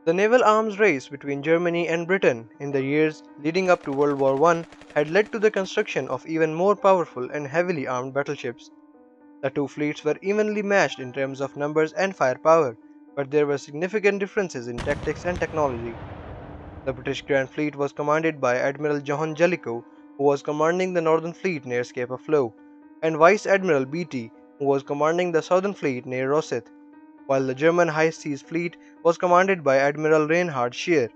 The naval arms race between Germany and Britain in the years leading up to World War I had led to the construction of even more powerful and heavily armed battleships. The two fleets were evenly matched in terms of numbers and firepower, but there were significant differences in tactics and technology. The British Grand Fleet was commanded by Admiral John Jellicoe, who was commanding the Northern Fleet near Cape of Flow, and Vice Admiral Beatty, who was commanding the Southern Fleet near Rosyth, while the German High Seas Fleet was commanded by Admiral Reinhard Scheer.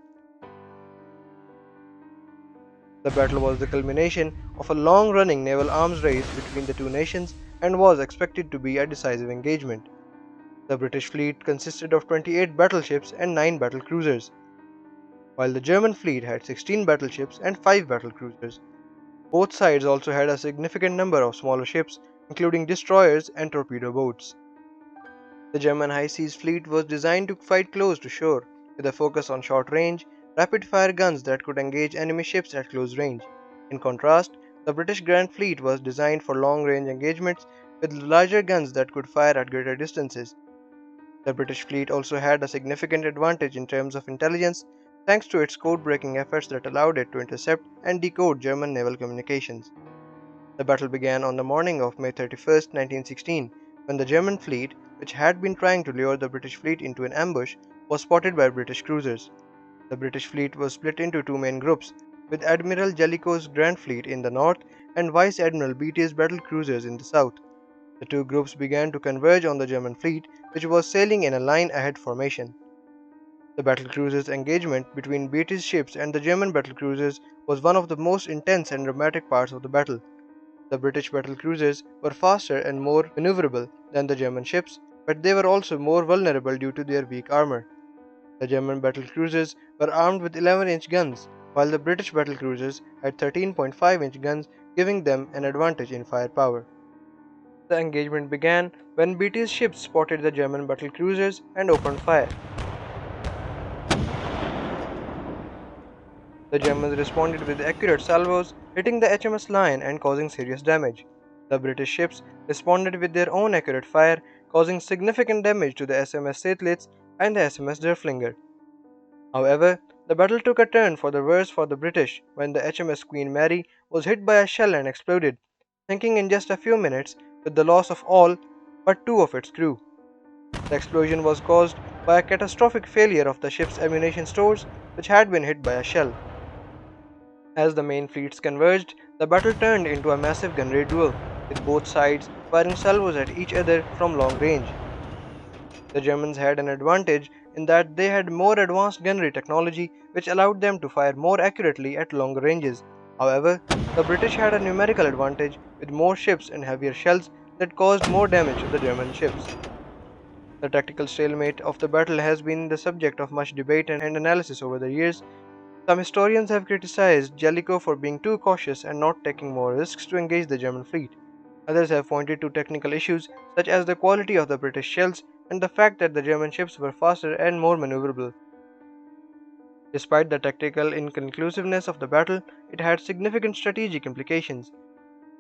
The battle was the culmination of a long-running naval arms race between the two nations and was expected to be a decisive engagement. The British fleet consisted of 28 battleships and 9 battle cruisers, while the German fleet had 16 battleships and 5 battle cruisers. Both sides also had a significant number of smaller ships, including destroyers and torpedo boats. The German High Seas Fleet was designed to fight close to shore, with a focus on short range, rapid fire guns that could engage enemy ships at close range. In contrast, the British Grand Fleet was designed for long range engagements with larger guns that could fire at greater distances. The British fleet also had a significant advantage in terms of intelligence thanks to its code breaking efforts that allowed it to intercept and decode German naval communications. The battle began on the morning of May 31, 1916, when the German fleet, which had been trying to lure the British fleet into an ambush, was spotted by British cruisers. The British fleet was split into two main groups, with Admiral Jellicoe's Grand Fleet in the north and Vice Admiral Beatty's battle cruisers in the south. The two groups began to converge on the German fleet, which was sailing in a line ahead formation. The battle cruisers engagement between Beatty's ships and the German battle cruisers was one of the most intense and dramatic parts of the battle. The British battle cruisers were faster and more maneuverable than the German ships, but they were also more vulnerable due to their weak armor. The German battle cruisers were armed with 11-inch guns, while the British battle cruisers had 13.5-inch guns, giving them an advantage in firepower. The engagement began when Beatty's ships spotted the German battle cruisers and opened fire. The Germans responded with accurate salvos, hitting the HMS Lion and causing serious damage. The British ships responded with their own accurate fire, causing significant damage to the SMS Seydlitz and the SMS Derfflinger. However, the battle took a turn for the worse for the British when the HMS Queen Mary was hit by a shell and exploded, sinking in just a few minutes with the loss of all but two of its crew. The explosion was caused by a catastrophic failure of the ship's ammunition stores, which had been hit by a shell. As the main fleets converged, the battle turned into a massive gunnery duel, with both sides firing salvos at each other from long range. The Germans had an advantage in that they had more advanced gunnery technology which allowed them to fire more accurately at longer ranges. However, the British had a numerical advantage with more ships and heavier shells that caused more damage to the German ships. The tactical stalemate of the battle has been the subject of much debate and analysis over the years. Some historians have criticized Jellicoe for being too cautious and not taking more risks to engage the German fleet. Others have pointed to technical issues such as the quality of the British shells and the fact that the German ships were faster and more maneuverable. Despite the tactical inconclusiveness of the battle, it had significant strategic implications.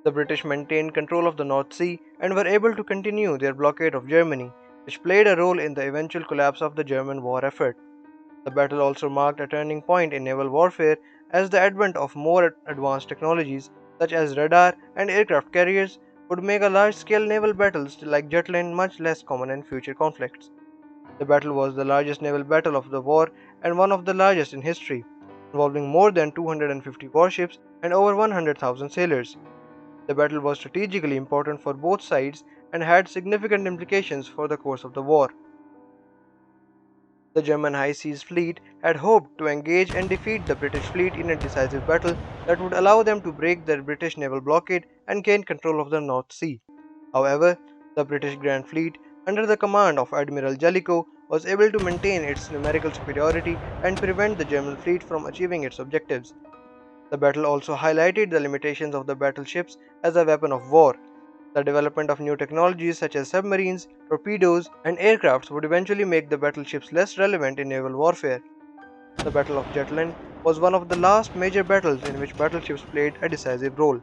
The British maintained control of the North Sea and were able to continue their blockade of Germany, which played a role in the eventual collapse of the German war effort. The battle also marked a turning point in naval warfare as the advent of more advanced technologies such as radar and aircraft carriers would make a large-scale naval battles like Jutland much less common in future conflicts. The battle was the largest naval battle of the war and one of the largest in history, involving more than 250 warships and over 100,000 sailors. The battle was strategically important for both sides and had significant implications for the course of the war. The German High Seas Fleet had hoped to engage and defeat the British fleet in a decisive battle that would allow them to break the British naval blockade and gain control of the North Sea. However, the British Grand Fleet, under the command of Admiral Jellicoe, was able to maintain its numerical superiority and prevent the German fleet from achieving its objectives. The battle also highlighted the limitations of the battleships as a weapon of war. The development of new technologies such as submarines, torpedoes, and aircrafts would eventually make the battleships less relevant in naval warfare. The Battle of Jutland was one of the last major battles in which battleships played a decisive role.